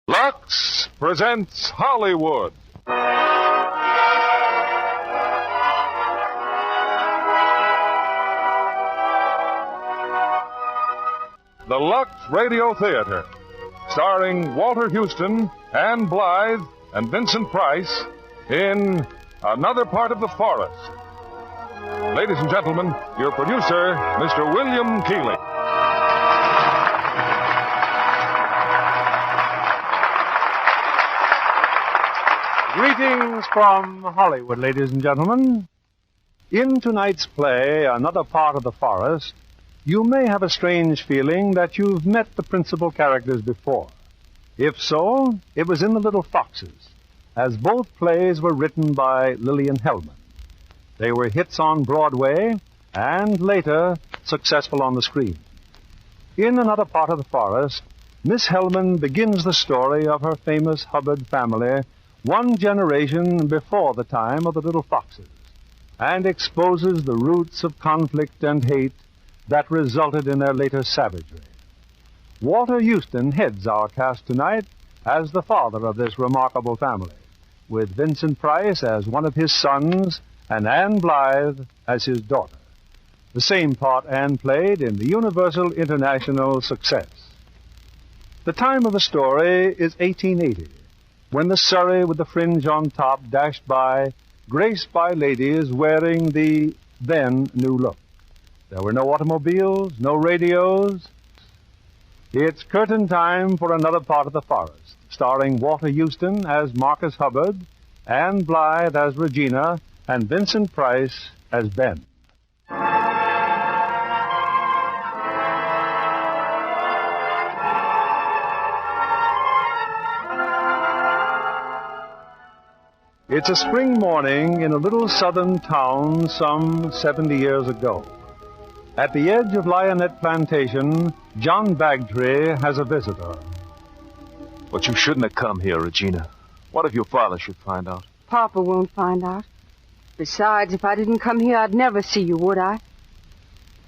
Lux presents Hollywood. The Lux Radio Theater, starring Walter Houston, Ann Blythe, and Vincent Price in Another Part of the Forest. Ladies and gentlemen, your producer, Mr. William Keighley. Greetings from Hollywood, ladies and gentlemen. In tonight's play, Another Part of the Forest, you may have a strange feeling that you've met the principal characters before. If so, it was in The Little Foxes, as both plays were written by Lillian Hellman. They were hits on Broadway and later successful on the screen. In Another Part of the Forest, Miss Hellman begins the story of her famous Hubbard family one generation before the time of the Little Foxes, and exposes the roots of conflict and hate that resulted in their later savagery. Walter Houston heads our cast tonight as the father of this remarkable family, with Vincent Price as one of his sons and Ann Blythe as his daughter, the same part Ann played in the Universal International Success. The time of the story is 1880. When the surrey with the fringe on top dashed by, graced by ladies wearing the then new look. There were no automobiles, no radios. It's curtain time for Another Part of the Forest, starring Walter Houston as Marcus Hubbard, Ann Blythe as Regina, and Vincent Price as Ben. It's a spring morning in a little southern town some 70 years ago. At the edge of Lionette Plantation, John Bagtree has a visitor. But you shouldn't have come here, Regina. What if your father should find out? Papa won't find out. Besides, if I didn't come here, I'd never see you, would I?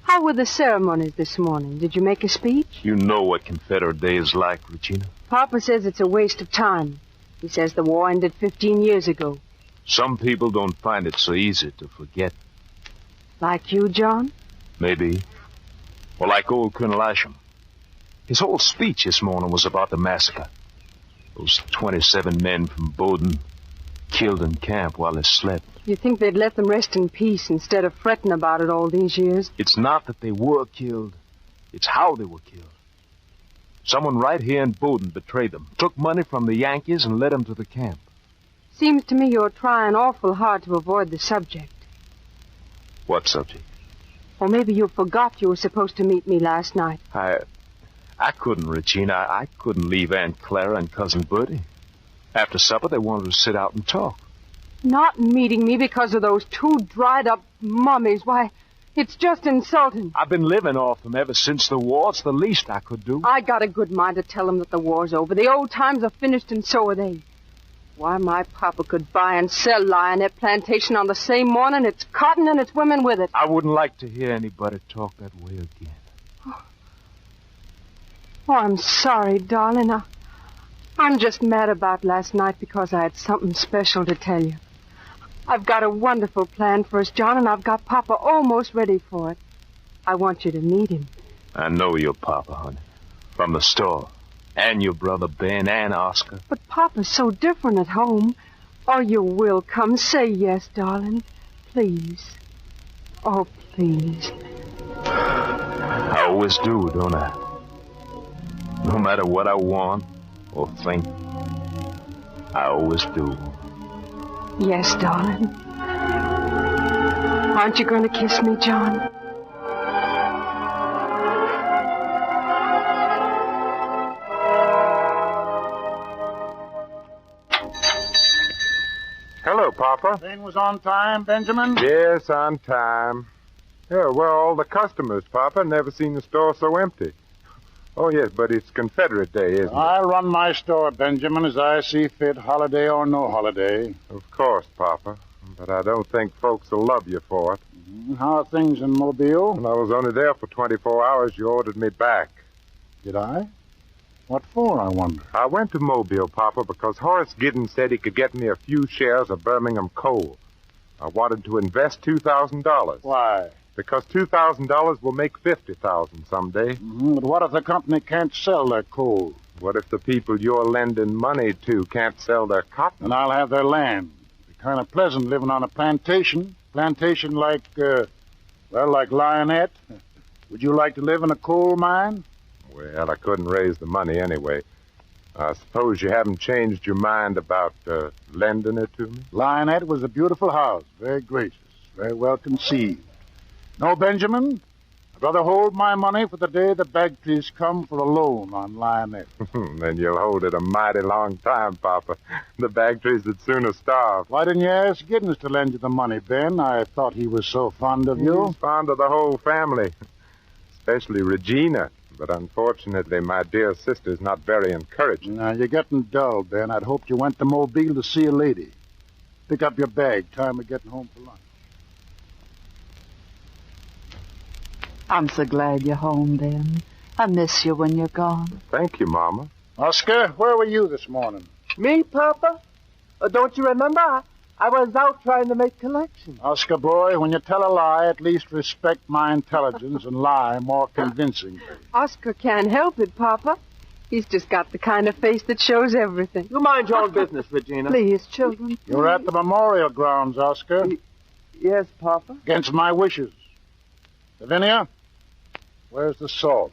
How were the ceremonies this morning? Did you make a speech? You know what Confederate Day is like, Regina. Papa says it's a waste of time. He says the war ended 15 years ago. Some people don't find it so easy to forget. Like you, John? Maybe. Or like old Colonel Asham. His whole speech this morning was about the massacre. Those 27 men from Bowdoin killed in camp while they slept. You think they'd let them rest in peace instead of fretting about it all these years? It's not that they were killed. It's how they were killed. Someone right here in Bowdoin betrayed them, took money from the Yankees and led them to the camp. Seems to me you're trying awful hard to avoid the subject. What subject? Or maybe you forgot you were supposed to meet me last night. I couldn't, Regina. I couldn't leave Aunt Clara and Cousin Bertie. After supper, they wanted to sit out and talk. Not meeting me because of those two dried-up mummies. Why, it's just insulting. I've been living off them ever since the war. It's the least I could do. I got a good mind to tell them that the war's over. The old times are finished, and so are they. Why, my papa could buy and sell Lionette Plantation on the same morning. It's cotton and it's women with it. I wouldn't like to hear anybody talk that way again. Oh, I'm sorry, darling. I'm just mad about last night because I had something special to tell you. I've got a wonderful plan for us, John, and I've got Papa almost ready for it. I want you to meet him. I know your Papa, honey. From the store. And your brother Ben and Oscar. But Papa's so different at home. Oh, you will come. Say yes, darling. Please. Oh, please. I always do, don't I? No matter what I want or think, I always do. Yes, darling. Aren't you going to kiss me, John? Hello, Papa. Train was on time, Benjamin? Yes, on time. Yeah, where are all the customers, Papa? Never seen the store so empty. Oh, yes, but it's Confederate Day, isn't it? I run my store, Benjamin, as I see fit, holiday or no holiday. Of course, Papa. But I don't think folks will love you for it. How are things in Mobile? When I was only there for 24 hours, you ordered me back. Did I? What for, I wonder? I went to Mobile, Papa, because Horace Giddens said he could get me a few shares of Birmingham coal. I wanted to invest $2,000. Why? Because $2,000 will make $50,000 someday. But what if the company can't sell their coal? What if the people you're lending money to can't sell their cotton? And I'll have their land. It'd be kind of pleasant living on a plantation. Plantation like Lionette. Would you like to live in a coal mine? Well, I couldn't raise the money anyway. I suppose you haven't changed your mind about lending it to me? Lionette was a beautiful house, very gracious, very well conceived. No, Benjamin, I'd rather hold my money for the day the Bagtrees come for a loan on Lionette. Then you'll hold it a mighty long time, Papa. The Bagtrees would sooner starve. Why didn't you ask Giddens to lend you the money, Ben? I thought he was so fond of you. He's fond of the whole family, especially Regina. But unfortunately, my dear sister's not very encouraging. Now, you're getting dull, Ben. I'd hoped you went to Mobile to see a lady. Pick up your bag. Time of getting home for lunch. I'm so glad you're home, Ben. I miss you when you're gone. Thank you, Mama. Oscar, where were you this morning? Me, Papa? Don't you remember? I was out trying to make collections. Oscar, boy, when you tell a lie, at least respect my intelligence and lie more convincingly. Oscar can't help it, Papa. He's just got the kind of face that shows everything. You mind your own business, Regina. Please, children. Please. You're at the memorial grounds, Oscar. Yes, Papa. Against my wishes. Lavinia, where's the salt?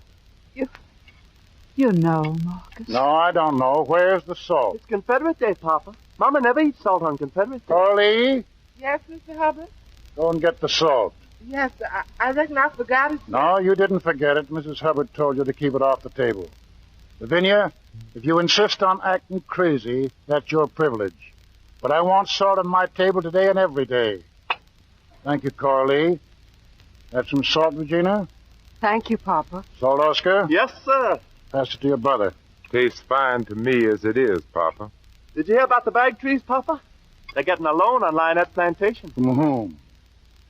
You know, Marcus. No, I don't know. Where's the salt? It's Confederate Day, Papa. Mama never eats salt on Confederate Day. Carly, Yes, Mr. Hubbard? go and get the salt. Yes, I reckon I forgot it. No, you didn't forget it. Mrs. Hubbard told you to keep it off the table. Lavinia, if you insist on acting crazy, that's your privilege. But I want salt on my table today and every day. Thank you, Carly. Have some salt, Regina? Thank you, Papa. Salt, Oscar? Yes, sir. Pass it to your brother. Tastes fine to me as it is, Papa. Did you hear about the Bagtrees, Papa? They're getting a loan on Lionette Plantation. From whom?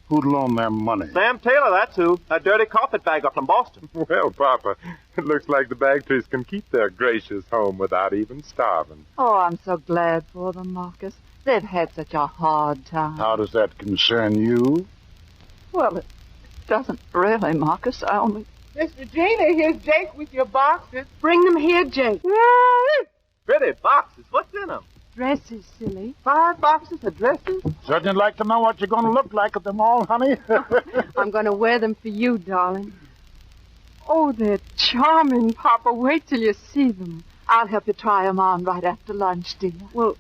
Who'd loan them money? Sam Taylor, that's who. That dirty carpetbagger from Boston. Well, Papa, it looks like the Bagtrees can keep their gracious home without even starving. Oh, I'm so glad for them, Marcus. They've had such a hard time. How does that concern you? Well, it doesn't really, Marcus. I only... Miss Regina, here's Jake with your boxes. Bring them here, Jake. Pretty boxes. What's in them? Dresses, silly. 5 boxes of dresses? Certainly like to know what you're going to look like with them all, honey. I'm going to wear them for you, darling. Oh, they're charming, Papa. Wait till you see them. I'll help you try 'em on right after lunch, dear. Well,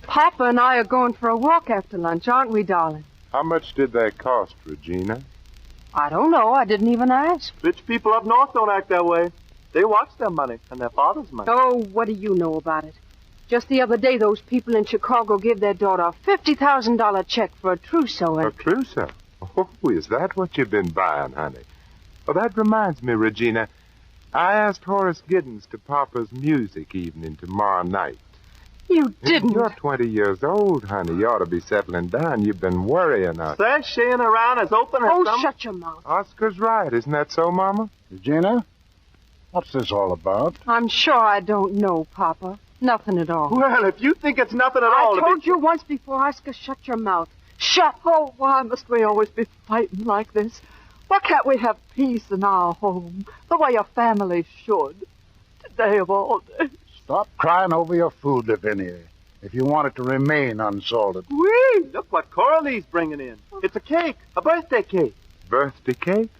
Papa and I are going for a walk after lunch, aren't we, darling? How much did they cost, Regina? I don't know. I didn't even ask. Rich people up north don't act that way. They watch their money and their father's money. Oh, what do you know about it? Just the other day, those people in Chicago gave their daughter a $50,000 check for a trousseau. A trousseau? Oh, is that what you've been buying, honey? Well, that reminds me, Regina. I asked Horace Giddens to Papa's music evening tomorrow night. You didn't? You're 20 years old, honey. You ought to be settling down. You've been worrying us. Sashaying around as open as Oh, shut your mouth. Oscar's right. Isn't that so, Mama? Regina, what's this all about? I'm sure I don't know, Papa. Nothing at all. Well, if you think it's nothing at all... I told you once before, Oscar, shut your mouth. Shut! Oh, why must we always be fighting like this? Why can't we have peace in our home, the way a family should? Today of all days. Stop crying over your food, Lavinia, if you want it to remain unsalted. Whee! Look what Coralie's bringing in. It's a cake, a birthday cake. Birthday cake?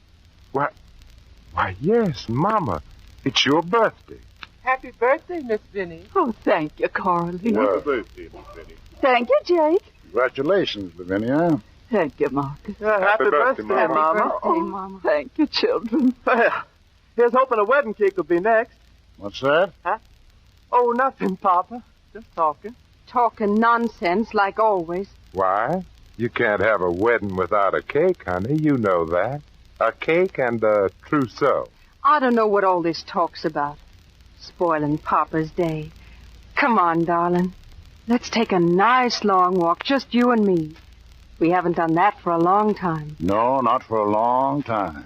Why, yes, Mama. It's your birthday. Happy birthday, Miss Vinnie. Oh, thank you, Carly. Well, birthday, Miss Benny. Thank you, Jake. congratulations, Lavinia. Thank you, Marcus. Happy birthday, Mama. Mama. Happy birthday, Oh, Mama. thank you, children. Well, here's hoping a wedding cake will be next. What's that? Oh, nothing, Papa. Just talking. Talking nonsense like always. Why? You can't have a wedding without a cake, honey. You know that. A cake and a trousseau. I don't know what all this talk's about. Spoiling Papa's day. Come on, darling. Let's take a nice long walk, just you and me. We haven't done that for a long time. No, not for a long time.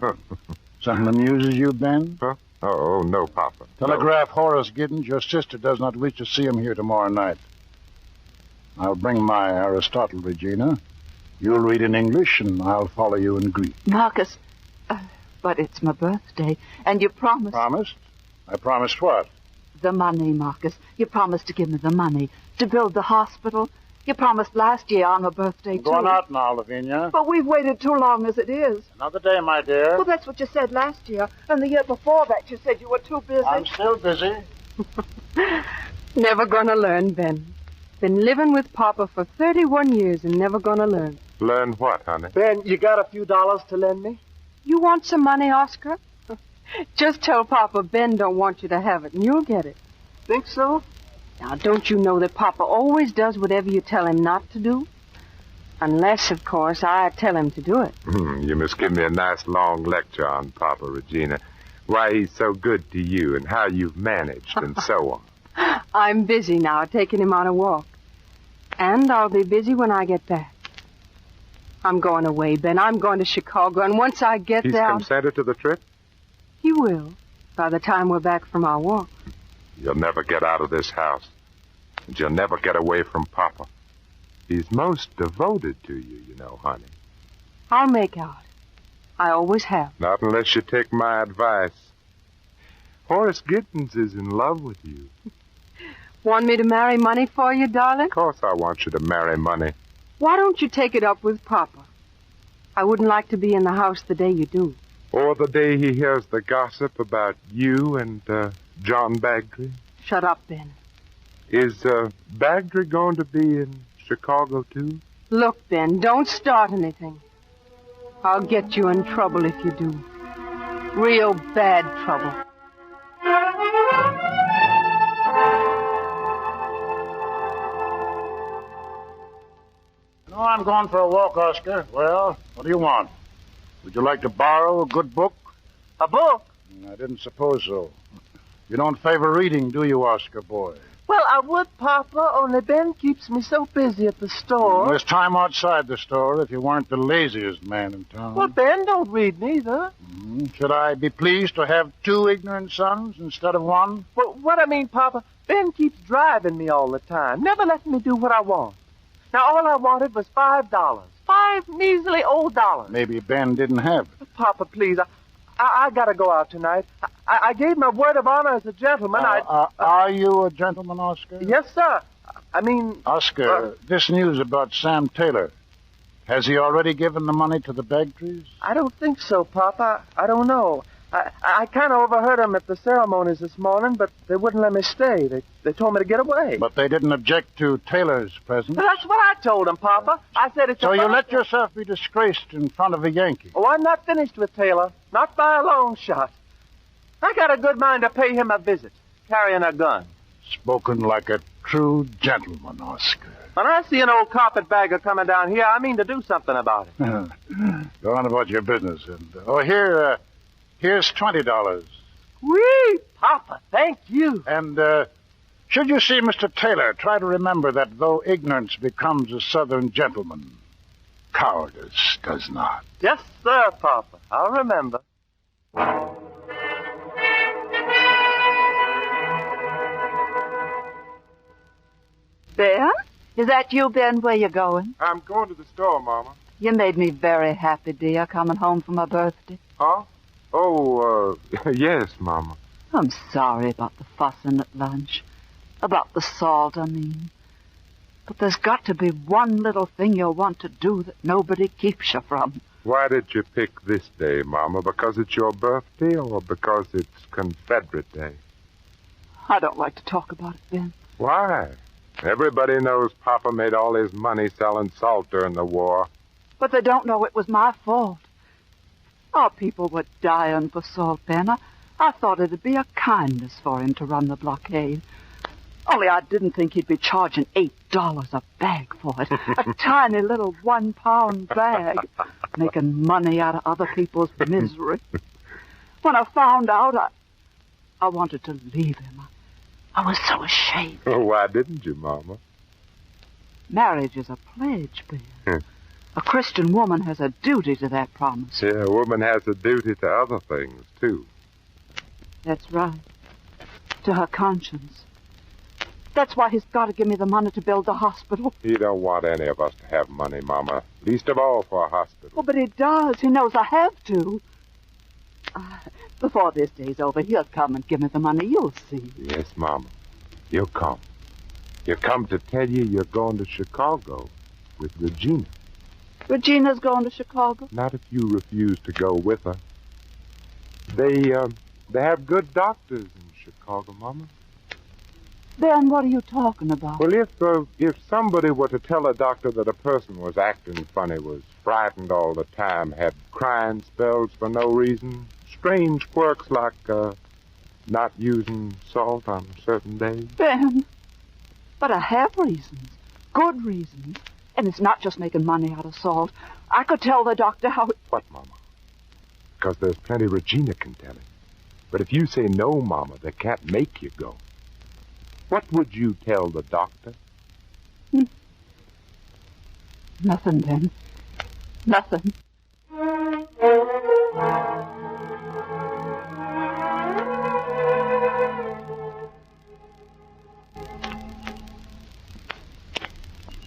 Something amuses you, Ben? Huh? Oh, no, Papa. Telegraph Horace Giddens your sister does not wish to see him here tomorrow night. I'll bring my Aristotle, Regina. You'll read in English, and I'll follow you in Greek. Marcus, but it's my birthday, and you promised... Promised? I promised what? The money, Marcus. You promised to give me the money to build the hospital. You promised last year on my birthday, too. Go on out now, Lavinia. But we've waited too long as it is. Another day, my dear. Well, that's what you said last year. And the year before that, you said you were too busy. I'm still busy. Never gonna learn, Ben. Been living with Papa for 31 years and never gonna learn. Learn what, honey? Ben, you got a few dollars to lend me? You want some money, Oscar? Just tell Papa Ben don't want you to have it, and you'll get it. Think so? Now, don't you know that Papa always does whatever you tell him not to do? Unless, of course, I tell him to do it. You must give me a nice long lecture on Papa, Regina. Why he's so good to you and how you've managed and so on. I'm busy now, taking him on a walk. And I'll be busy when I get back. I'm going away, Ben. I'm going to Chicago, and once I get He's there... consented to the trip? He will, by the time we're back from our walk. You'll never get out of this house. And you'll never get away from Papa. He's most devoted to you, you know, honey. I'll make out. I always have. Not unless you take my advice. Horace Giddens is in love with you. Want me to marry Money for you, darling? Of course I want you to marry Money. Why don't you take it up with Papa? I wouldn't like to be in the house the day you do. Or the day he hears the gossip about you and John Bagdry. Shut up, Ben. Is Bagdry going to be in Chicago, too? Look, Ben, don't start anything. I'll get you in trouble if you do. Real bad trouble. No, I'm going for a walk, Oscar. Well, what do you want? Would you like to borrow a good book? A book? I didn't suppose so. You don't favor reading, do you, Oscar boy? Well, I would, Papa, only Ben keeps me so busy at the store. There's time outside the store if you weren't the laziest man in town. Well, Ben don't read neither. Should I be pleased to have 2 ignorant sons instead of 1? Well, what I mean, Papa, Ben keeps driving me all the time, never letting me do what I want. Now, all I wanted was $5. 5 measly old dollars. Maybe Ben didn't have it. Papa, please, I gotta go out tonight. I gave my word of honor as a gentleman. Are you a gentleman, Oscar? Yes, sir. I mean... Oscar, this news about Sam Taylor, has he already given the money to the Bagdrys? I don't think so, Papa. I don't know. I kind of overheard them at the ceremonies this morning, but they wouldn't let me stay. They told me to get away. But they didn't object to Taylor's presence. Well, that's what I told them, Papa. I said it's So you let yourself be disgraced in front of a Yankee? Oh, I'm not finished with Taylor. Not by a long shot. I got a good mind to pay him a visit, carrying a gun. Spoken like a true gentleman, Oscar. When I see an old carpetbagger coming down here, I mean to do something about it. Go on about your business. And here's $20. Whee! Papa, thank you. And should you see Mr. Taylor, try to remember that though ignorance becomes a Southern gentleman, cowardice does not. Yes, sir, Papa. I'll remember. Ben? Is that you, Ben? Where you going? I'm going to the store, Mama. You made me very happy, dear, coming home for my birthday. Huh? Oh, yes, Mama. I'm sorry about the fussing at lunch. About the salt, I mean. But there's got to be one little thing you'll want to do that nobody keeps you from. Why did you pick this day, Mama? Because it's your birthday or because it's Confederate Day? I don't like to talk about it, Ben. Why? Everybody knows Papa made all his money selling salt during the war. But they don't know it was my fault. Our people were dying for salt, Ben. I thought it'd be a kindness for him to run the blockade. Only I didn't think he'd be charging $8 a bag for it. A tiny little 1-pound bag. Making money out of other people's misery. When I found out, I wanted to leave him. I was so ashamed. Oh, why didn't you, Mama? Marriage is a pledge, Ben. A Christian woman has a duty to that promise. Yeah, a woman has a duty to other things, too. That's right. To her conscience. That's why he's got to give me the money to build the hospital. He don't want any of us to have money, Mama. Least of all for a hospital. Oh, but he does. He knows I have to. Before this day's over, he'll come and give me the money. You'll see. Yes, Mama. He'll come. He'll come to tell you you're going to Chicago with Regina. Regina's going to Chicago? Not if you refuse to go with her. They have good doctors in Chicago, Mama. Ben, what are you talking about? Well, if somebody were to tell a doctor that a person was acting funny, was frightened all the time, had crying spells for no reason, strange quirks like not using salt on certain days. Ben, but I have reasons. Good reasons. And it's not just making money out of salt. I could tell the doctor how... What, Mama? Because there's plenty Regina can tell him. But if you say no, Mama, they can't make you go. What would you tell the doctor? Nothing, Ben. Nothing.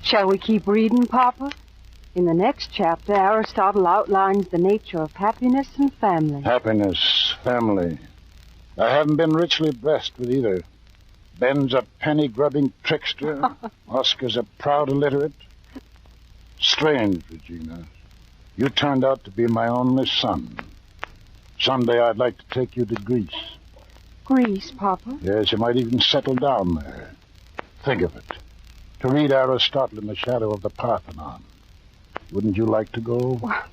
Shall we keep reading, Papa? In the next chapter, Aristotle outlines the nature of happiness and family. Happiness, family. I haven't been richly blessed with either. Ben's a penny-grubbing trickster. Oscar's a proud illiterate. Strange, Regina. You turned out to be my only son. Someday I'd like to take you to Greece. Greece, Papa? Yes, you might even settle down there. Think of it. To read Aristotle in the shadow of the Parthenon. Wouldn't you like to go? Well,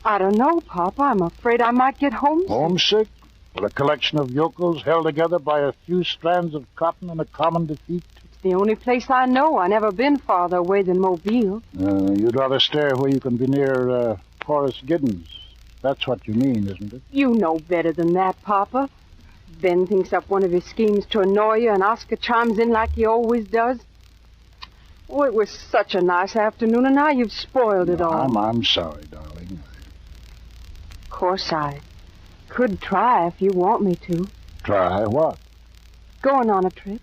I don't know, Papa. I'm afraid I might get homesick. Homesick? Well, a collection of yokels held together by a few strands of cotton and a common defeat? It's the only place I know. I've never been farther away than Mobile. You'd rather stay where you can be near Horace Giddens. That's what you mean, isn't it? You know better than that, Papa. Ben thinks up one of his schemes to annoy you, and Oscar chimes in like he always does. Oh, it was such a nice afternoon, and now you've spoiled it all. I'm sorry, darling. Of course, I could try if you want me to. Try what? Going on a trip.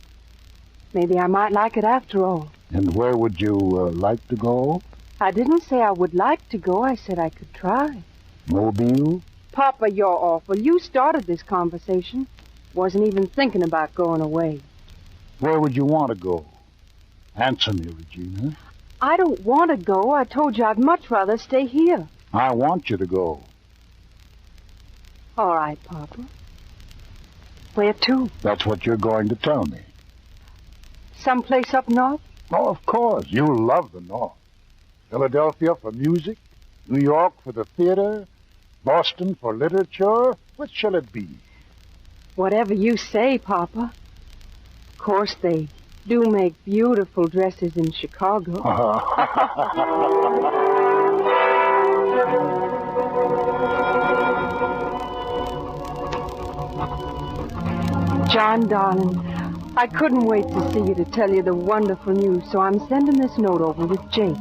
Maybe I might like it after all. And where would you like to go? I didn't say I would like to go. I said I could try. Mobile? Papa, you're awful. You started this conversation. Wasn't even thinking about going away. Where would you want to go? Answer me, Regina. I don't want to go. I told you I'd much rather stay here. I want you to go. All right, Papa. Where to? That's what you're going to tell me. Someplace up north? Oh, of course. You love the North. Philadelphia for music, New York for the theater, Boston for literature. Which shall it be? Whatever you say, Papa. Of course, they do make beautiful dresses in Chicago. John, darling, I couldn't wait to see you to tell you the wonderful news, so I'm sending this note over with Jake.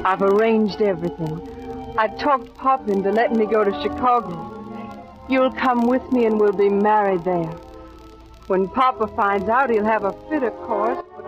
I've arranged everything. I talked Pop into letting me go to Chicago. You'll come with me and we'll be married there. When Papa finds out, he'll have a fit, of course, but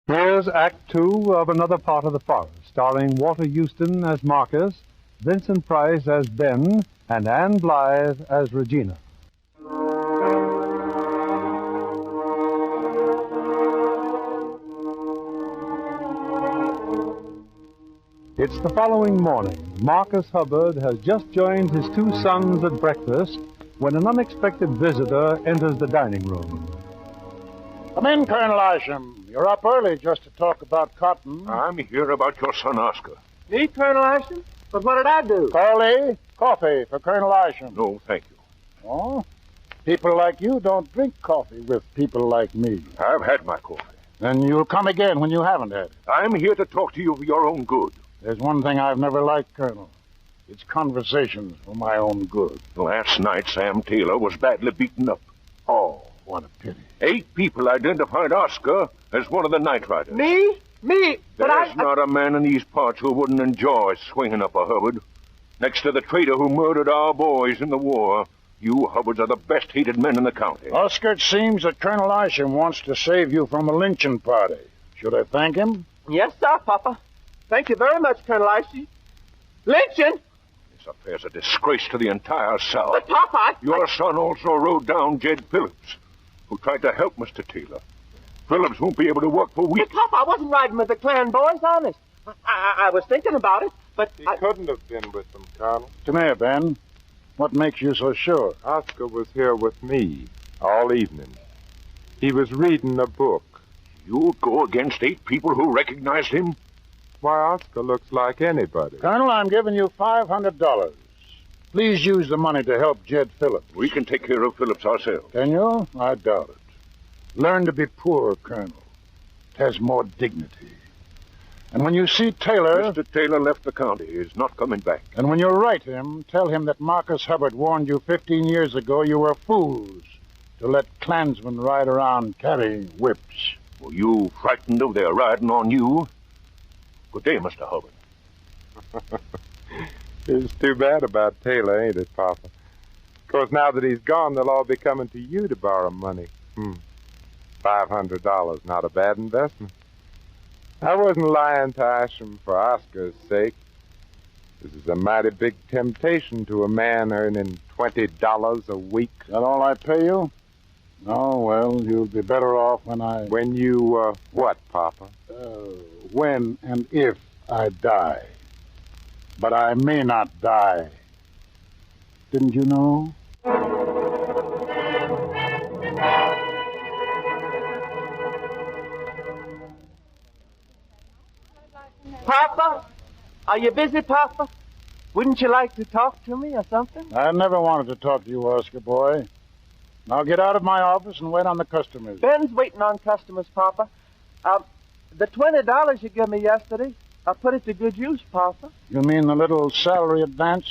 Here's Act Two of Another Part of the Forest, starring Walter Houston as Marcus, Vincent Price as Ben, and Anne Blythe as Regina. It's the following morning. Marcus Hubbard has just joined his two sons at breakfast when an unexpected visitor enters the dining room. Come in, Colonel Isham. You're up early just to talk about cotton. I'm here about your son, Oscar. Me, Colonel Ashton? But what did I do? Carly, coffee for Colonel Isham. No, thank you. Oh? People like you don't drink coffee with people like me. I've had my coffee. Then you'll come again when you haven't had it. I'm here to talk to you for your own good. There's one thing I've never liked, Colonel. It's conversations for my own good. Last night, Sam Taylor was badly beaten up. Oh. what a pity. 8 people identified Oscar as one of the night riders. Me? But There's not a man in these parts who wouldn't enjoy swinging up a Hubbard. Next to the traitor who murdered our boys in the war, you Hubbards are the best hated men in the county. Oscar, it seems that Colonel Isham wants to save you from a lynching party. Should I thank him? Yes, sir, Papa. Thank you very much, Colonel Isham. Lynching? This affair's a disgrace to the entire South. But, Papa, Your son also rode down Jed Phillips, who tried to help Mr. Taylor. Phillips won't be able to work for weeks. But, Papa, I wasn't riding with the Klan boys, honest. I was thinking about it, but He couldn't have been with them, Colonel. Come here, Ben. What makes you so sure? Oscar was here with me all evening. He was reading a book. You'll go against 8 people who recognized him? Why, Oscar looks like anybody. Colonel, I'm giving you $500. Please use the money to help Jed Phillips. We can take care of Phillips ourselves. Can you? I doubt it. Learn to be poor, Colonel. It has more dignity. And when you see Taylor... Mr. Taylor left the county. He's not coming back. And when you write him, tell him that Marcus Hubbard warned you 15 years ago you were fools to let Klansmen ride around carrying whips. Were you frightened of their riding on you? Good day, Mr. Hubbard. It's too bad about Taylor, ain't it, Papa? Of course, now that he's gone, they'll all be coming to you to borrow money. $500, not a bad investment. I wasn't lying to Isham for Oscar's sake. This is a mighty big temptation to a man earning $20 a week. Is that all I pay you? Oh, well, you'll be better off when I... When you, what, Papa? When and if I die. But I may not die. Didn't you know? Papa? Are you busy, Papa? Wouldn't you like to talk to me or something? I never wanted to talk to you, Oscar, boy. Now get out of my office and wait on the customers. Ben's waiting on customers, Papa. The $20 you gave me yesterday, I put it to good use, Papa. You mean the little salary advance?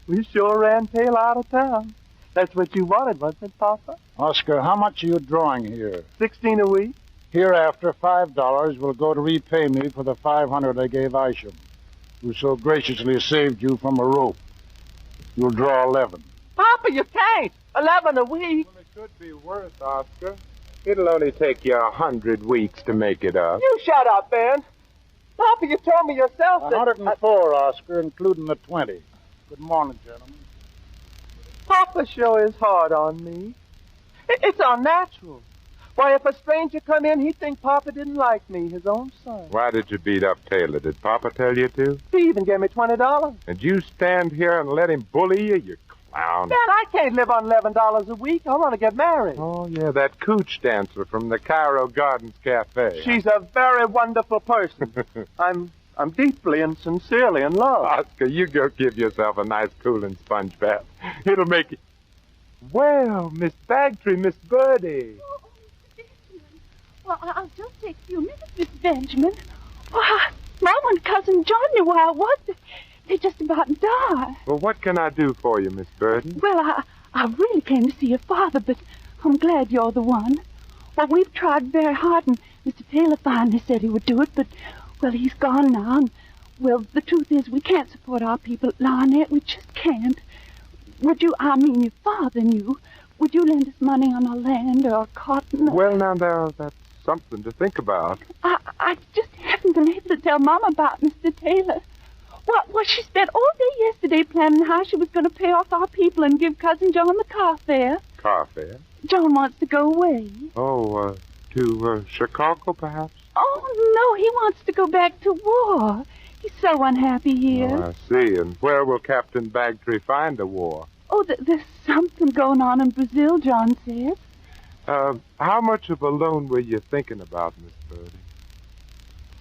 We sure ran tail out of town. That's what you wanted, wasn't it, Papa? Oscar, how much are you drawing here? 16 a week. Hereafter, $5 will go to repay me for the $500 I gave Isham, who so graciously saved you from a rope. You'll draw 11. Papa, you can't. 11 a week. Well, it could be worse, Oscar. It'll only take you 100 weeks to make it up. You shut up, Ben. Papa, you told me yourself that... 104, Oscar, including the 20. Good morning, gentlemen. Papa sure is hard on me. It's unnatural. Why, if a stranger come in, he'd think Papa didn't like me, his own son. Why did you beat up Taylor? Did Papa tell you to? He even gave me $20. And you stand here and let him bully you, you clown. Ben, I can't live on $11 a week. I want to get married. Oh, yeah, that cooch dancer from the Cairo Gardens Cafe. She's a very wonderful person. I'm deeply and sincerely in love. Oscar, you go give yourself a nice cooling sponge bath. It'll make you... Well, Miss Bagtree, Miss Birdie. Well, I'll just take a few minutes, Miss Benjamin. Why, Mom and Cousin John knew where I was. They just about died. Well, what can I do for you, Miss Birdie? Well, I really came to see your father, but I'm glad you're the one. Well, we've tried very hard, and Mr. Taylor finally said he would do it, but, well, he's gone now, and, well, the truth is we can't support our people at Larnett. We just can't. Would you, I mean your father knew, would you lend us money on our land or cotton? Well, now, that's something to think about. I just haven't been able to tell Mama about Mr. Taylor. Well, she spent all day yesterday planning how she was going to pay off our people and give Cousin John the car fare. Car fare? John wants to go away. Oh, to Chicago, perhaps? Oh, no, he wants to go back to war. He's so unhappy here. Oh, I see. And where will Captain Bagtree find a war? Oh, there's something going on in Brazil, John says. How much of a loan were you thinking about, Miss Birdie?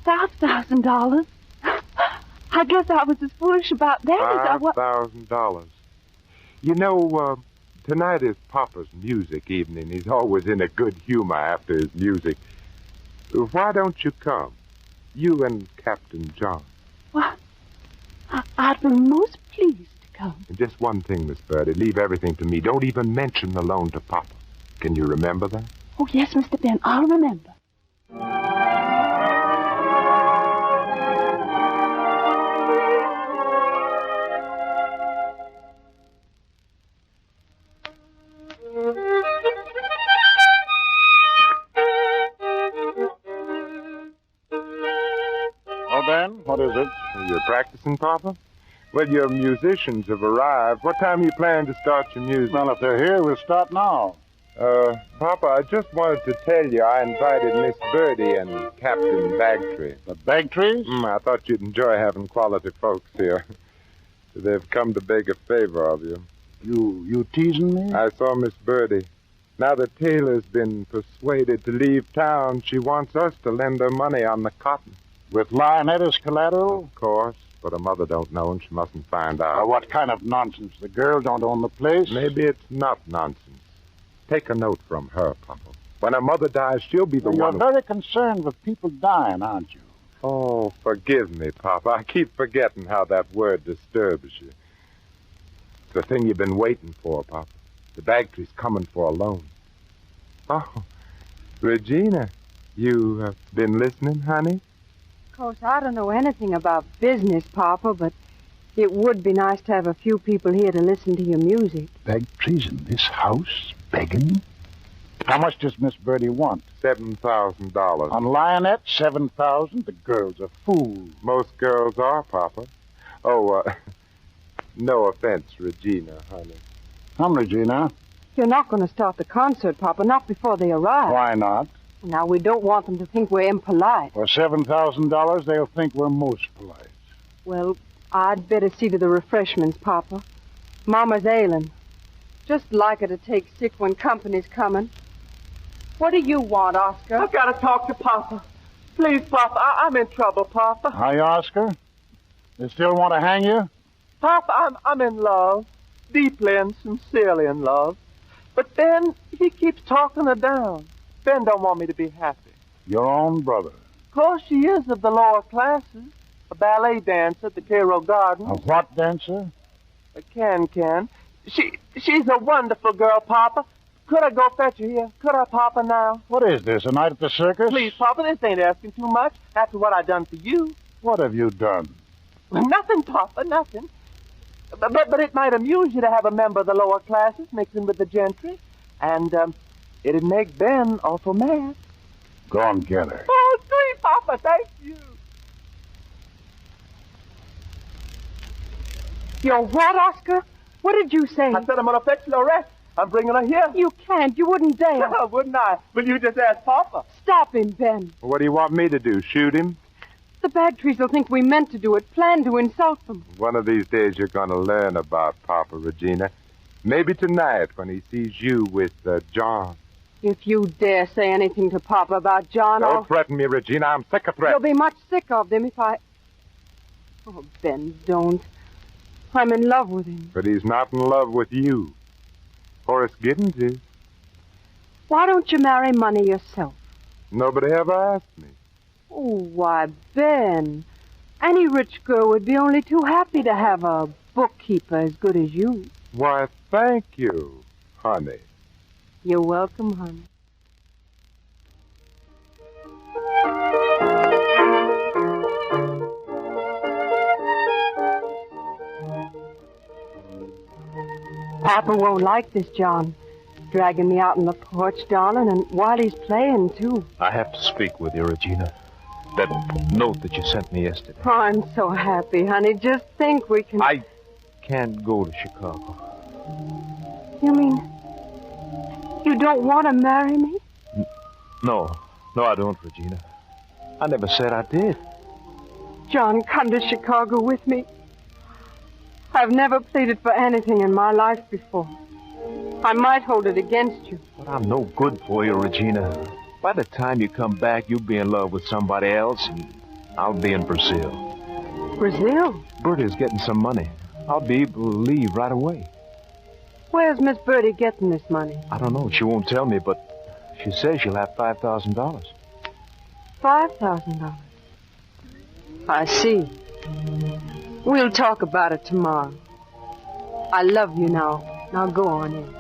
$5,000. I guess I was as foolish about that as I was... $5,000. You know, tonight is Papa's music evening. He's always in a good humor after his music. Why don't you come? You and Captain John. Well, I'd be most pleased to come. And just one thing, Miss Birdie. Leave everything to me. Don't even mention the loan to Papa. Can you remember that? Oh, yes, Mr. Ben, I'll remember. Oh, Ben, what is it? You're practicing, Papa? Well, your musicians have arrived. What time are you planning to start your music? Well, if they're here, we'll start now. Papa, I just wanted to tell you I invited Miss Birdie and Captain Bagtree. The Bagtrees? I thought you'd enjoy having quality folks here. They've come to beg a favor of you. You teasing me? I saw Miss Birdie. Now that Taylor's been persuaded to leave town, she wants us to lend her money on the cotton. With Lionette as collateral? Of course, but her mother don't know and she mustn't find out. What kind of nonsense? The girl don't own the place? Maybe it's not nonsense. Take a note from her, Papa. When her mother dies, she'll be the one. You're very concerned with people dying, aren't you? Oh, forgive me, Papa. I keep forgetting how that word disturbs you. It's the thing you've been waiting for, Papa. The Bagtree's coming for a loan. Oh, Regina, you have been listening, honey? Of course, I don't know anything about business, Papa, but it would be nice to have a few people here to listen to your music. Bagtrees in this house, begging? How much does Miss Birdie want? $7,000. On Lionette, $7,000? The girl's a fool. Most girls are, Papa. Oh, no offense, Regina, honey. Come, Regina. You're not going to start the concert, Papa, not before they arrive. Why not? Now, we don't want them to think we're impolite. For $7,000, they'll think we're most polite. Well, I'd better see to the refreshments, Papa. Mama's ailing. Just like her to take sick when company's coming. What do you want, Oscar? I've got to talk to Papa. Please, Papa, I'm in trouble, Papa. Hi, Oscar. They still want to hang you? Papa, I'm in love. Deeply and sincerely in love. But Ben, he keeps talking her down. Ben don't want me to be happy. Your own brother. Of course, she is of the lower classes. A ballet dancer at the Cairo Gardens. A what dancer? A can. She's a wonderful girl, Papa. Could I go fetch her here? Could I, Papa, now? What is this, a night at the circus? Please, Papa, this ain't asking too much after what I done for you. What have you done? Nothing, Papa, nothing. But it might amuse you to have a member of the lower classes mixing with the gentry. And it'd make Ben awful mad. Go and get her. Oh, sweet Papa, thank you. You're what, Oscar? What did you say? I said I'm going to fetch Lorette. I'm bringing her here. You can't. You wouldn't dare. Wouldn't I? Will you just ask Papa? Stop him, Ben. What do you want me to do, shoot him? The Bagtrees will think we meant to do it, planned to insult them. One of these days you're going to learn about Papa, Regina. Maybe tonight when he sees you with John. If you dare say anything to Papa about John, Don't threaten me, Regina. I'm sick of threats. You'll be much sick of them if I... Oh, Ben, don't. I'm in love with him. But he's not in love with you. Horace Giddens is. Why don't you marry money yourself? Nobody ever asked me. Oh, why, Ben. Any rich girl would be only too happy to have a bookkeeper as good as you. Why, thank you, honey. You're welcome, honey. Papa won't like this, John. Dragging me out on the porch, darling, and while he's playing, too. I have to speak with you, Regina. That note that you sent me yesterday. Oh, I'm so happy, honey. Just think we can... I can't go to Chicago. You mean you don't want to marry me? No, I don't, Regina. I never said I did. John, come to Chicago with me. I've never pleaded for anything in my life before. I might hold it against you. But I'm no good for you, Regina. By the time you come back, you'll be in love with somebody else, and I'll be in Brazil. Brazil? Bertie's getting some money. I'll be able to leave right away. Where's Miss Birdie getting this money? I don't know. She won't tell me, but she says she'll have $5,000. $5,000? I see. We'll talk about it tomorrow. I love you now. Now go on in.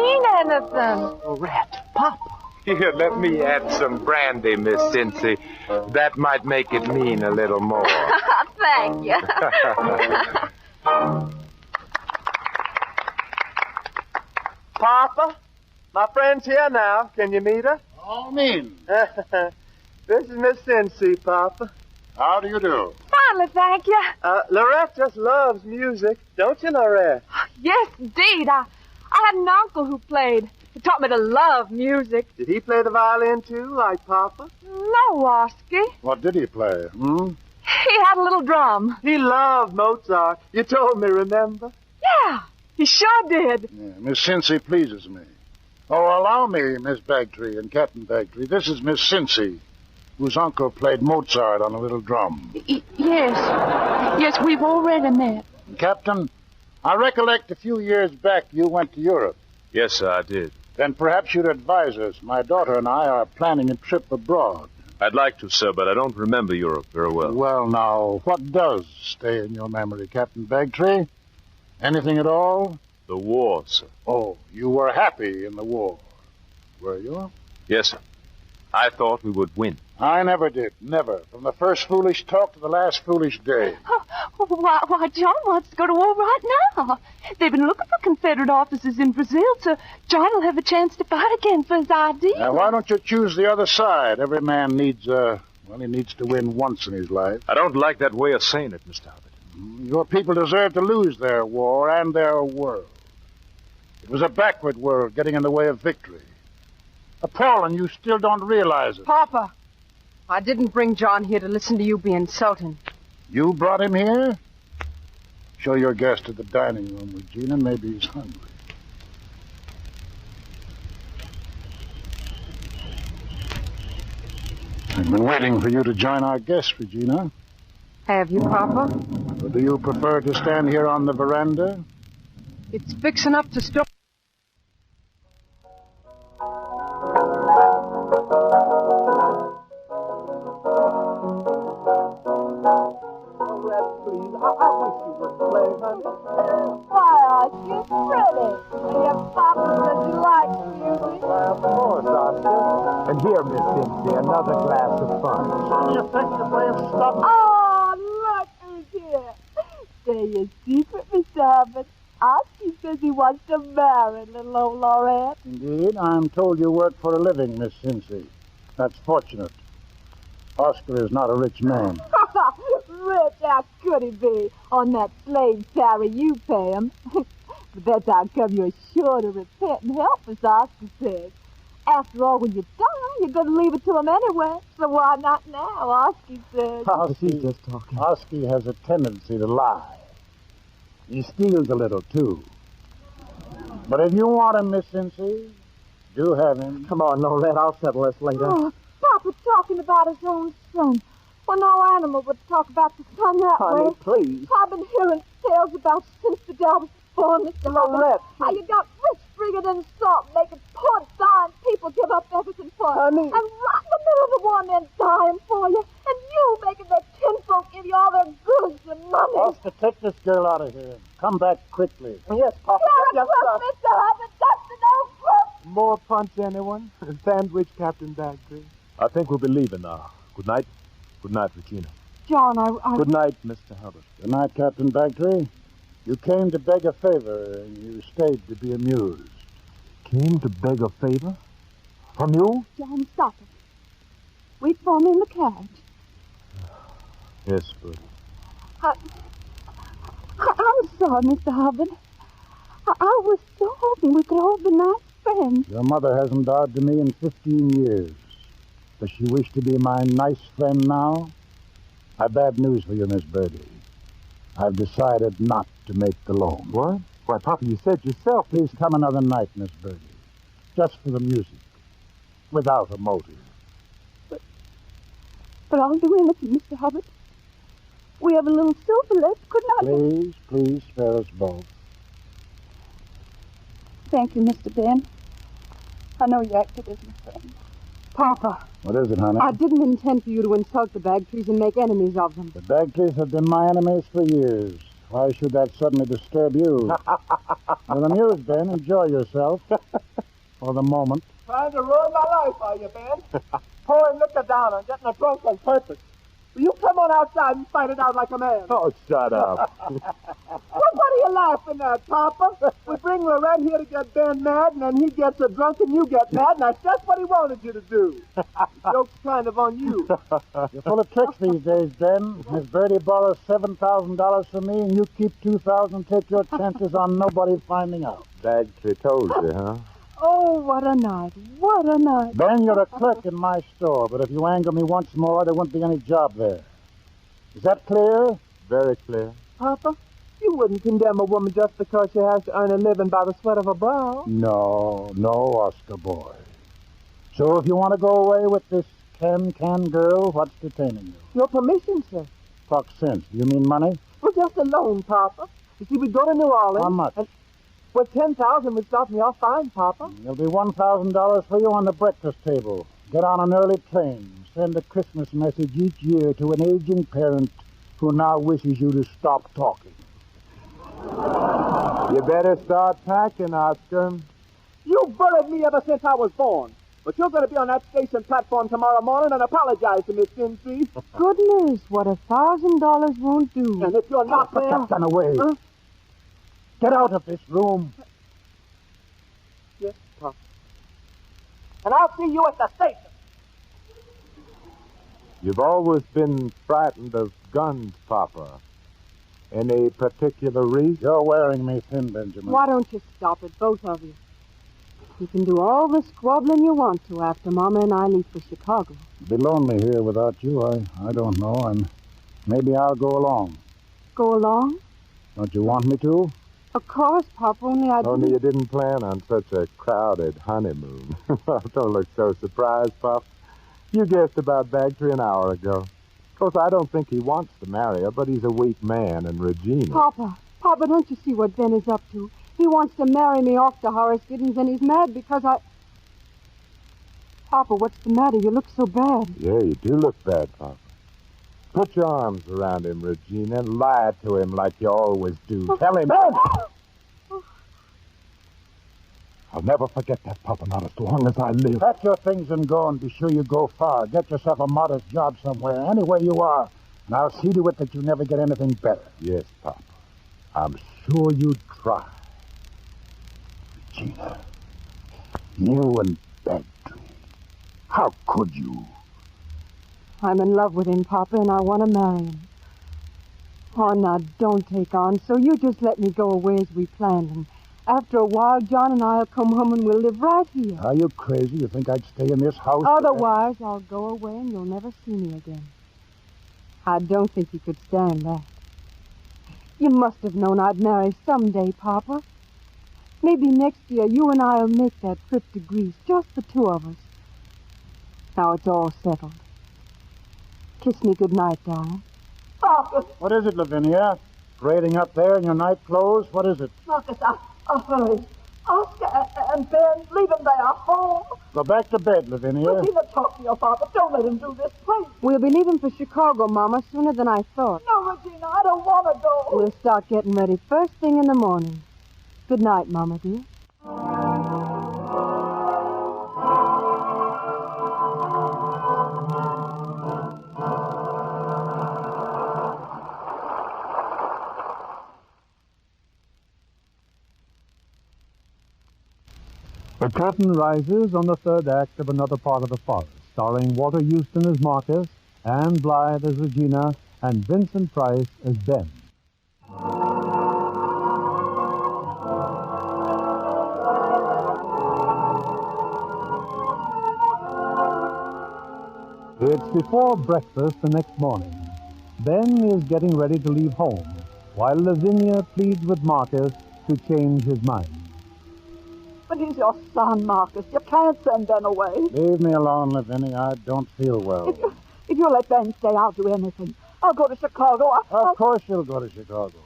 mean anything. Oh, rat. Papa. Here, let me add some brandy, Miss Cincy. That might make it mean a little more. Thank you. Papa, my friend's here now. Can you meet her? All mean. This is Miss Cincy, Papa. How do you do? Finally, thank you. Lorette just loves music. Don't you, Lorette? Yes, indeed. I had an uncle who played. He taught me to love music. Did he play the violin, too, like Papa? No, Oski. What did he play? He had a little drum. He loved Mozart. You told me, remember? Yeah, he sure did. Yeah, Miss Cincy pleases me. Oh, allow me, Miss Bagtree and Captain Bagtree. This is Miss Cincy, whose uncle played Mozart on a little drum. Yes, we've already met. Captain, I recollect a few years back you went to Europe. Yes, sir, I did. Then perhaps you'd advise us. My daughter and I are planning a trip abroad. I'd like to, sir, but I don't remember Europe very well. Well, now, what does stay in your memory, Captain Bagtree? Anything at all? The war, sir. Oh, you were happy in the war, were you? Yes, sir. I thought we would win. I never did. Never. From the first foolish talk to the last foolish day. Why, John wants to go to war right now. They've been looking for Confederate officers in Brazil, so John will have a chance to fight again for his idea. Now, why don't you choose the other side? Every man needs, he needs to win once in his life. I don't like that way of saying it, Mr. Hubbard. Your people deserve to lose their war and their world. It was a backward world getting in the way of victory. Appalling, you still don't realize it. Papa, I didn't bring John here to listen to you be insulting. You brought him here? Show your guest to the dining room, Regina. Maybe he's hungry. I've been waiting for you to join our guest, Regina. Have you, Papa? Or do you prefer to stand here on the veranda? It's fixing up to storm. And here, Miss Cincy, another glass of fun. You think the way of stuff? Oh, look who's here. Say your secret, Mr. Hubbard. Oski says he wants to marry little old Lorette. Indeed, I'm told you work for a living, Miss Cincy. That's fortunate. Oscar is not a rich man. Rich, how could he be? On that slave salary you pay him. But that's how come you're sure to repent and help us, Oscar says. After all, when you die, you're going to leave it to him anyway. So why not now, Oski says. She's just talking. Oski has a tendency to lie. He steals a little, too. But if you want him, Miss Cincy, do have him. Come on, Lorette, I'll settle this later. Oh, Papa's talking about his own son. Well, no animal would talk about the son that Honey, way. please. I've been hearing tales about since the dad was born, Mr. Hubbard. How you got rich, bigger than salt, making poor dying people give up everything for you. Honey. And right in the middle of the war, men dying for you. And you making their kinfolk give you all their goods and money. Oscar, take this girl out of here. Come back quickly. Yes, Papa. You're a crook, Mr. Hubbard. That's an old crook. More punch, anyone? Sandwich, Captain Bagtree. I think we'll be leaving now. Good night. Good night, Regina. John, I... Good night, Mr. Hubbard. Good night, Captain Bagtree. You came to beg a favor, and you stayed to be amused. Came to beg a favor? From you? John, stop it. Wait for me in the carriage. Yes, Bertie. I'm sorry, Mr. Hubbard. I was so hoping we could all be nice friends. Your mother hasn't died to me in 15 years. Does she wish to be my nice friend now? I've bad news for you, Miss Birdie. I've decided not to make the loan. What? Why, Papa, you said yourself. Please come another night, Miss Birdie. Just for the music. Without a motive. But I'll do anything, Mr. Hubbard. We have a little silver left, couldn't I? Please spare us both. Thank you, Mr. Ben. I know you acted as my friend. Papa, What is it, honey? I didn't intend for you to insult the Bagtrees and make enemies of them. The Bagtrees have been my enemies for years. Why should that suddenly disturb you? You're amused, Ben. Enjoy yourself. For the moment. Trying to ruin my life, are you, Ben? Pouring liquor down and getting a drunk on purpose. Will you come on outside and fight it out like a man? Oh, shut up. Well, what are you laughing at, Papa? We bring Loren here to get Ben mad, and then he gets a drunk and you get mad, and that's just what he wanted you to do. The joke's kind of on you. You're full of tricks these days, Ben. Miss Birdie borrows $7,000 from me, and you keep $2,000. Take your chances on nobody finding out. Bagtree told you, huh? Oh, what a night. What a night. Ben, you're a clerk in my store, but if you anger me once more, there won't be any job there. Is that clear? Very clear. Papa, you wouldn't condemn a woman just because she has to earn a living by the sweat of her brow. No, Oscar boy. So if you want to go away with this can girl, what's detaining you? Your permission, sir. Talk sense. Do you mean money? Well, just a loan, Papa. You see, we go to New Orleans. How much? Well, $10,000 would start me off fine, Papa. There'll be $1,000 for you on the breakfast table. Get on an early train. Send a Christmas message each year to an aging parent who now wishes you to stop talking. You better start packing, Oscar. You buried me ever since I was born. But you're going to be on that station platform tomorrow morning and apologize to Miss Kinsey. Goodness, what $1,000 won't do. And if you're not Put there... that gun away. Huh? Get out of this room. Yes, Papa. And I'll see you at the station. You've always been frightened of guns, Papa. Any particular reason? You're wearing me thin, Benjamin. Why don't you stop it, both of you? You can do all the squabbling you want to after Mama and I leave for Chicago. It'll be lonely here without you. I don't know, and maybe I'll go along. Go along? Don't you want me to? Of course, Papa, only I Only you didn't plan on such a crowded honeymoon. Don't look so surprised, Pop. You guessed about Bagtree an hour ago. Of course, I don't think he wants to marry her, but he's a weak man, and Regina... Papa, don't you see what Ben is up to? He wants to marry me off to Horace Giddens, and he's mad because I... Papa, what's the matter? You look so bad. Yeah, you do look bad, Papa. Put your arms around him, Regina, and lie to him like you always do. Tell him... I'll never forget that, Papa, not as long as I live. Pack your things and go, and be sure you go far. Get yourself a modest job somewhere, anywhere you are, and I'll see to it that you never get anything better. Yes, Papa. I'm sure you'd try. Regina, you and Bagtree, how could you? I'm in love with him, Papa, and I want to marry him. Oh, now, don't take on. So you just let me go away as we planned, and after a while, John and I will come home and we'll live right here. Are you crazy? You think I'd stay in this house? Otherwise, I'll go away and you'll never see me again. I don't think you could stand that. You must have known I'd marry someday, Papa. Maybe next year you and I'll make that trip to Greece, just the two of us. Now it's all settled. Kiss me goodnight, darling. Marcus! What is it, Lavinia? Parading up there in your night clothes? What is it? Marcus, I heard. Oscar and Ben, leave them there. Home. Go back to bed, Lavinia. Regina, talk to your father. Don't let him do this, please. We'll be leaving for Chicago, Mama, sooner than I thought. No, Regina, I don't want to go. We'll start getting ready first thing in the morning. Good night, Mama, dear. The curtain rises on the third act of Another Part of the Forest, starring Walter Houston as Marcus, Anne Blythe as Regina, and Vincent Price as Ben. It's before breakfast the next morning. Ben is getting ready to leave home, while Lavinia pleads with Marcus to change his mind. But he's your son, Marcus. You can't send Ben away. Leave me alone, Lavinia. I don't feel well. If you let Ben stay, I'll do anything. I'll go to Chicago. Of course you'll go to Chicago.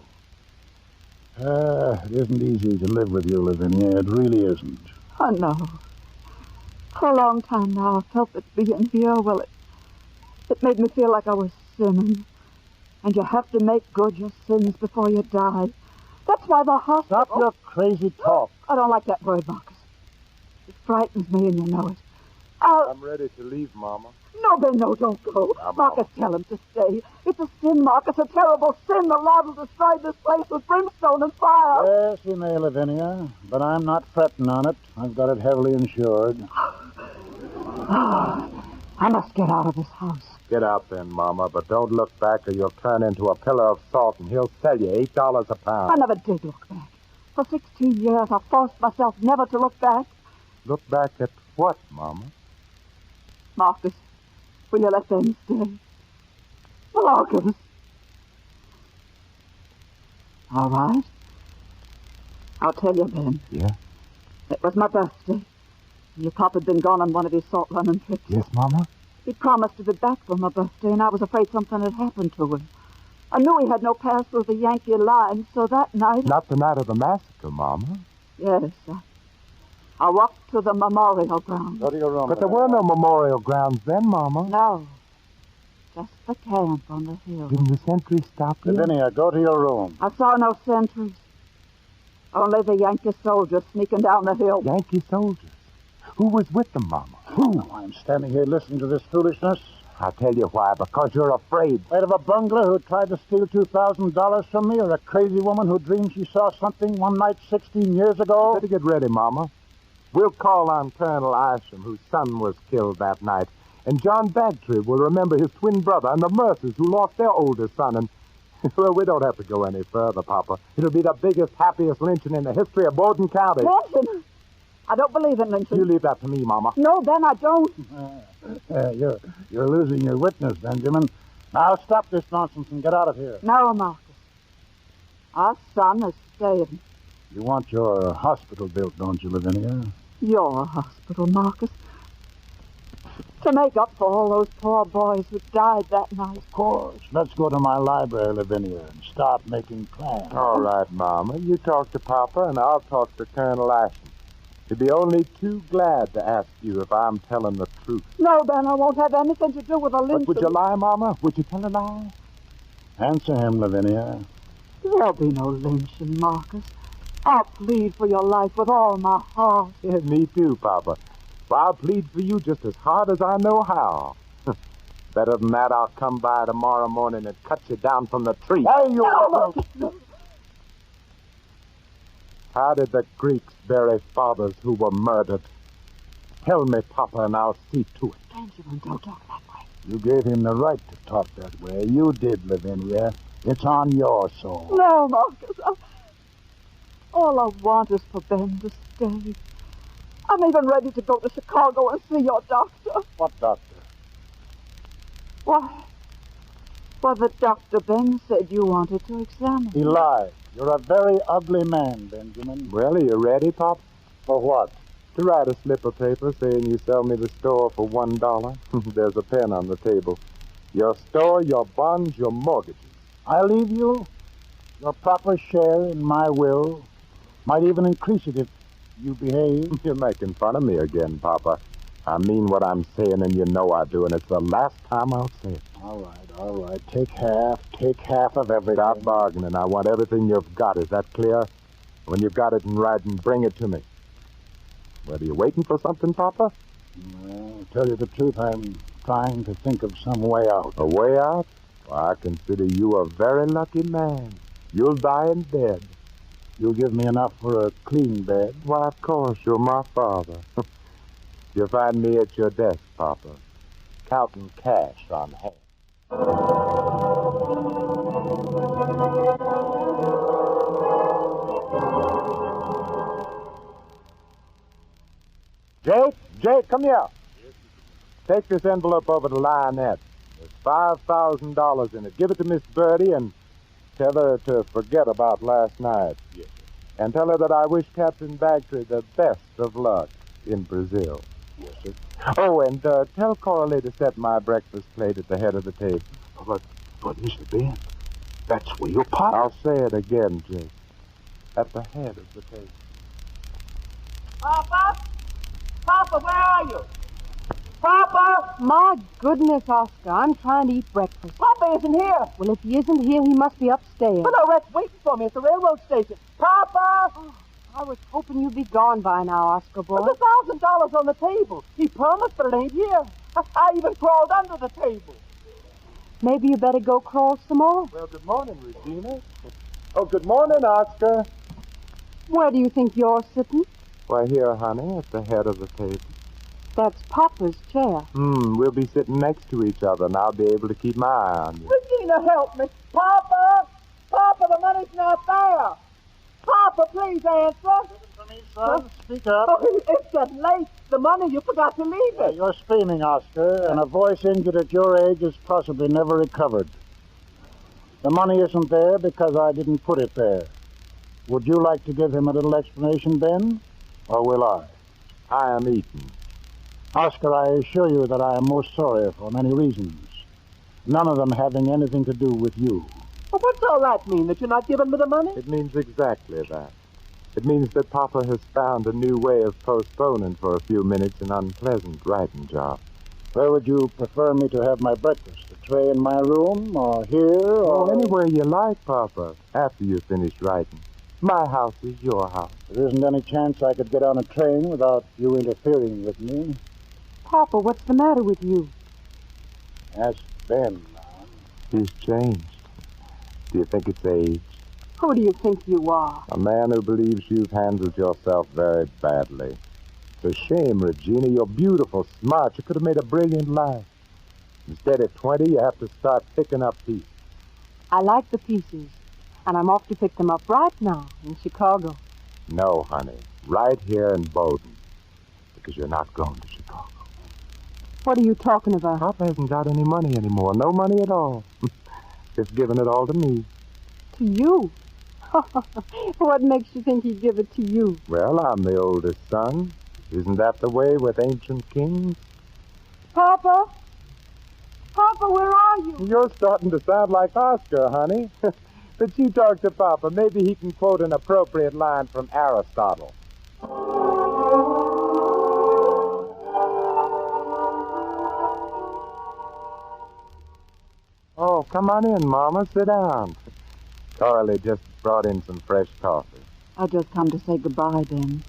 It isn't easy to live with you, Lavinia. It really isn't. I know. For a long time now, I felt that being here, well, it made me feel like I was sinning. And you have to make good your sins before you die. That's why the hospital... Stop your crazy talk. I don't like that word, Marcus. It frightens me, and you know it. I'm ready to leave, Mama. No, Ben, no, don't go. Marcus, tell him to stay. It's a sin, Marcus, a terrible sin. The Lord will destroy this place with brimstone and fire. Yes, he may, Lavinia, but I'm not fretting on it. I've got it heavily insured. I must get out of this house. Get out then, Mama, but don't look back or you'll turn into a pillar of salt and he'll sell you $8 a pound. I never did look back. For 16 years, I forced myself never to look back. Look back at what, Mama? Marcus, will you let Ben stay? Marcus. All right. I'll tell you, Ben. Yeah? It was my birthday. Your pop had been gone on one of his salt running trips. Yes, Mama? He promised to be back for my birthday, and I was afraid something had happened to him. I knew he had no pass through the Yankee line, so that night... Not the night of the massacre, Mama. Yes, I walked to the memorial ground. Go to your room. But there were no memorial grounds then, Mama. No, just the camp on the hill. Didn't the sentry stop you? Lavinia, go to your room. I saw no sentries. Only the Yankee soldiers sneaking down the hill. Yankee soldiers? Who was with them, Mama? Who? I'm standing here listening to this foolishness. I'll tell you why. Because you're afraid. Afraid of a bungler who tried to steal $2,000 from me, or a crazy woman who dreamed she saw something one night 16 years ago? Better get ready, Mama. We'll call on Colonel Isham, whose son was killed that night. And John Bagtree will remember his twin brother and the Mercers who lost their oldest son. And, well, we don't have to go any further, Papa. It'll be the biggest, happiest lynching in the history of Borden County. Lynching? I don't believe in lynching. You leave that to me, Mama. No, Ben, I don't. You're losing your witness, Benjamin. Now stop this nonsense and get out of here. No, Marcus. Our son is staying. You want your hospital built, don't you, Lavinia? Your hospital, Marcus. To make up for all those poor boys who died that night. Of course. Let's go to my library, Lavinia, and start making plans. All right, Mama. You talk to Papa, and I'll talk to Colonel Ashton. He'd be only too glad to ask you if I'm telling the truth. No, Ben, I won't have anything to do with a lynching. But would you lie, Mama? Would you tell a lie? Answer him, Lavinia. There'll be no lynching, Marcus. I'll plead for your life with all my heart. Yeah, me too, Papa. Well, I'll plead for you just as hard as I know how. Better than that, I'll come by tomorrow morning and cut you down from the tree. Hey, you... No. How did the Greeks bury fathers who were murdered? Tell me, Papa, and I'll see to it. Benjamin, don't talk that way. You gave him the right to talk that way. You did, Lavinia. It's on your soul. No, Marcus. All I want is for Ben to stay. I'm even ready to go to Chicago and see your doctor. What doctor? Why, the doctor Ben said you wanted to examine. He lied. You're a very ugly man, Benjamin. Well, are you ready, Pop? For what? To write a slip of paper saying you sell me the store for $1. There's a pen on the table. Your store, your bonds, your mortgages. I leave you your proper share in my will. Might even increase it if you behave. You're making fun of me again, Papa. I mean what I'm saying, and you know I do, and it's the last time I'll say it. All right. Take half of everything. Stop bargaining. I want everything you've got. Is that clear? When you've got it in writing, bring it to me. Well, are you waiting for something, Papa? Well, to tell you the truth, I'm trying to think of some way out. A way out? Well, I consider you a very lucky man. You'll die in bed. You'll give me enough for a clean bed? Why, of course, you're my father. You'll find me at your desk, Papa, counting cash on hand. Jake, come here. Take this envelope over to Lionette. There's $5,000 in it. Give it to Miss Birdie and tell her to forget about last night. Yes, sir. And tell her that I wish Captain Bagtree the best of luck in Brazil. Yes, sir. Oh, and tell Coralie to set my breakfast plate at the head of the table. But Mr. Ben, that's where your pop... I'll say it again, Jake. At the head of the table. Papa? Papa, where are you? Papa! My goodness, Oscar, I'm trying to eat breakfast. Papa isn't here. Well, if he isn't here, he must be upstairs. But Lorette's waiting for me at the railroad station. Papa! Oh, I was hoping you'd be gone by now, Oscar boy. There's $1,000 on the table. He promised, but it ain't here. I even crawled under the table. Maybe you better go crawl some more. Well, good morning, Regina. Oh, good morning, Oscar. Where do you think you're sitting? Why, here, honey, at the head of the table. That's Papa's chair. We'll be sitting next to each other, and I'll be able to keep my eye on you. Regina, help me. Papa! Papa, the money's not there. Papa, please answer. Listen to me, son. Speak up. Oh, it's getting late. The money, you forgot to leave it. You're screaming, Oscar, and a voice injured at your age is possibly never recovered. The money isn't there because I didn't put it there. Would you like to give him a little explanation, Ben? Or will I? I am eating. Oscar, I assure you that I am most sorry for many reasons. None of them having anything to do with you. Well, what's all that mean, that you're not giving me the money? It means exactly that. It means that Papa has found a new way of postponing for a few minutes an unpleasant writing job. Where would you prefer me to have my breakfast? A tray in my room, or here, or... Oh, anywhere you like, Papa, after you've finished writing. My house is your house. There isn't any chance I could get on a train without you interfering with me. Papa, what's the matter with you? Ask Ben. He's changed. Do you think it's age? Who do you think you are? A man who believes you've handled yourself very badly. It's a shame, Regina. You're beautiful, smart. You could have made a brilliant life. Instead, at 20, you have to start picking up pieces. I like the pieces, and I'm off to pick them up right now in Chicago. No, honey. Right here in Bowden. Because you're not going to Chicago. What are you talking about? Papa hasn't got any money anymore. No money at all. Just giving it all to me. To you? What makes you think he'd give it to you? Well, I'm the oldest son. Isn't that the way with ancient kings? Papa? Papa, where are you? You're starting to sound like Oscar, honey. But you talk to Papa. Maybe he can quote an appropriate line from Aristotle. Oh, come on in, Mama. Sit down. Coralie just brought in some fresh coffee. I just come to say goodbye, Ben.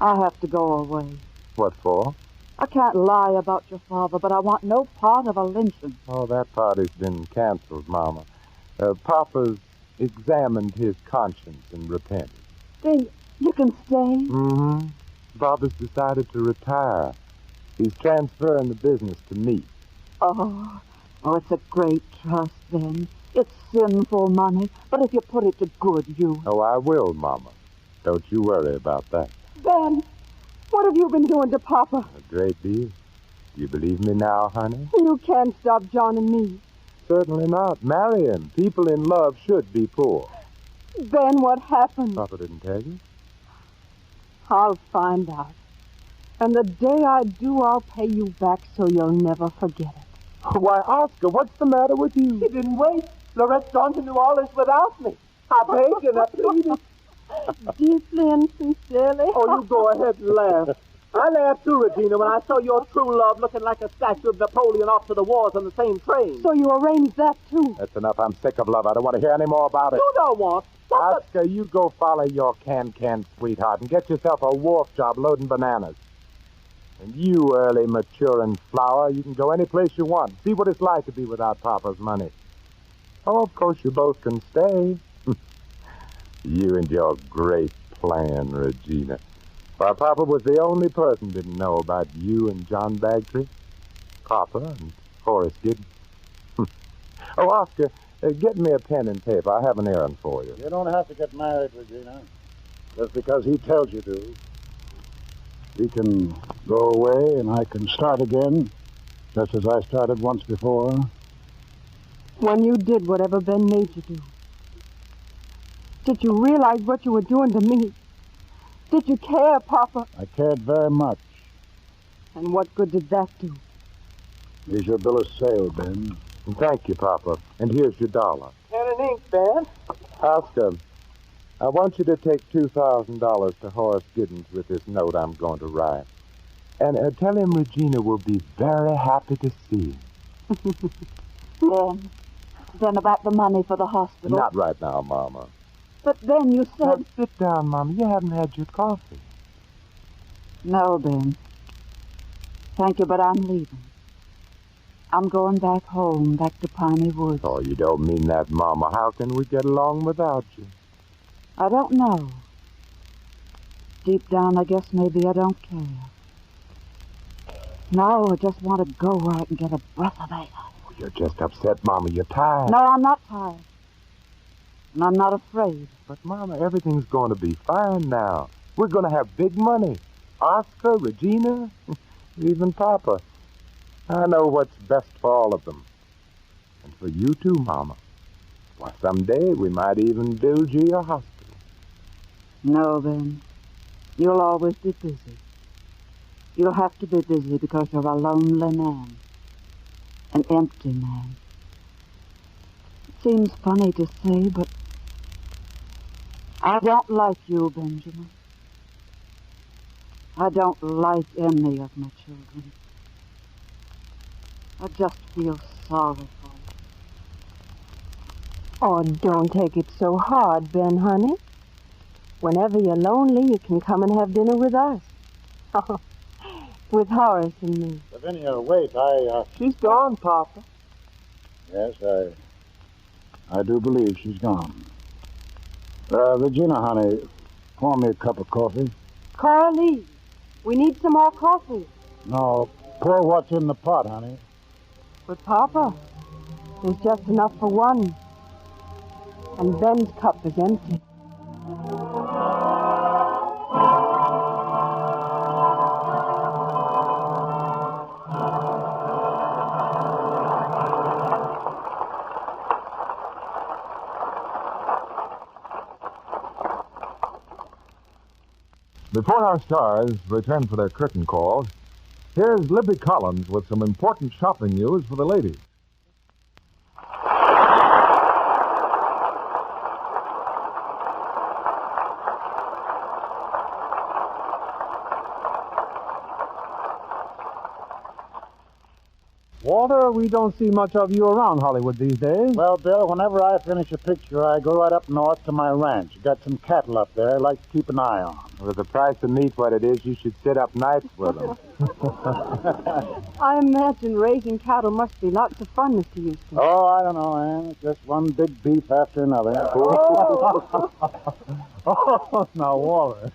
I have to go away. What for? I can't lie about your father, but I want no part of a lynching. Oh, that party's been canceled, Mama. Papa's examined his conscience and repented. Then you can stay? Mm-hmm. Papa's decided to retire. He's transferring the business to me. Oh, it's a great trust, Ben. It's sinful money, but if you put it to good use. Oh, I will, Mama. Don't you worry about that. Ben, what have you been doing to Papa? A great deal. Do you believe me now, honey? You can't stop John and me. Certainly not. Marry him. People in love should be poor. Ben, what happened? Papa didn't tell you? I'll find out. And the day I do, I'll pay you back so you'll never forget it. Why, Oscar, what's the matter with you? He didn't wait. Lorette's gone to New Orleans without me. I begged and I pleaded. Deeply and sincerely. Oh, you go ahead and laugh. I laughed too, Regina, when I saw your true love looking like a statue of Napoleon off to the wars on the same train. So you arranged that, too? That's enough. I'm sick of love. I don't want to hear any more about it. You don't want. Oscar, you go follow your can-can sweetheart and get yourself a wharf job loading bananas. And you, early maturing flower, you can go any place you want. See what it's like to be without Papa's money. Oh, of course, you both can stay. You and your great plan, Regina. Why, Papa was the only person didn't know about you and John Bagtree. Papa and Horace Giddens. Oh, Oscar, get me a pen and paper. I have an errand for you. You don't have to get married, Regina. Just because he tells you to. We can go away and I can start again, just as I started once before. When you did whatever Ben made you do, did you realize what you were doing to me? Did you care, Papa? I cared very much. And what good did that do? Here's your bill of sale, Ben. Thank you, Papa. And here's your $1. Pen and ink, Ben. Oscar, I want you to take $2,000 to Horace Giddens with this note I'm going to write. And tell him Regina will be very happy to see him. Then about the money for the hospital. Not right now, Mama. But then you said... Now, sit down, Mama. You haven't had your coffee. No, Ben. Thank you, but I'm leaving. I'm going back home, back to Piney Woods. Oh, you don't mean that, Mama. How can we get along without you? I don't know. Deep down, I guess maybe I don't care. No, I just want to go where I can get a breath of air. Oh, you're just upset, Mama. You're tired. No, I'm not tired. And I'm not afraid. But, Mama, everything's going to be fine now. We're going to have big money. Oscar, Regina, even Papa. I know what's best for all of them. And for you too, Mama. Why, someday we might even build you a hospital. No, Ben. You'll always be busy. You'll have to be busy because you're a lonely man. An empty man. It seems funny to say, but I don't like you, Benjamin. I don't like any of my children. I just feel sorry for you. Oh, don't take it so hard, Ben, honey. Whenever you're lonely, you can come and have dinner with us. With Horace and me. Lavinia, wait, She's gone, Papa. Yes, I do believe she's gone. Regina, honey, pour me a cup of coffee. Carly, we need some more coffee. No, pour what's in the pot, honey. But, Papa, there's just enough for one. And Ben's cup is empty. Before our stars return for their curtain calls, here's Libby Collins with some important shopping news for the ladies. Walter, we don't see much of you around Hollywood these days. Well, Bill, whenever I finish a picture, I go right up north to my ranch. Got some cattle up there I'd like to keep an eye on. With the price of meat what it is, you should sit up nights with them. I imagine raising cattle must be lots of fun, Mr. Houston. Oh, I don't know, Ann. It's just one big beef after another. Oh, now, Walter.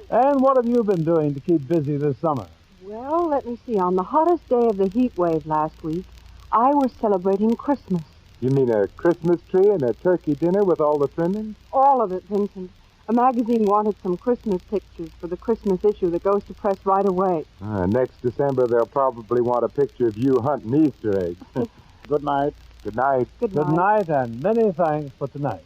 And what have you been doing to keep busy this summer? Well, let me see. On the hottest day of the heat wave last week, I was celebrating Christmas. You mean a Christmas tree and a turkey dinner with all the trimmings? All of it, Vincent. A magazine wanted some Christmas pictures for the Christmas issue that goes to press right away. Next December, they'll probably want a picture of you hunting Easter eggs. Good night. Good night. Good night. Good night, and many thanks for tonight.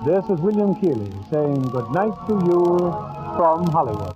This is William Keeley saying good night to you from Hollywood.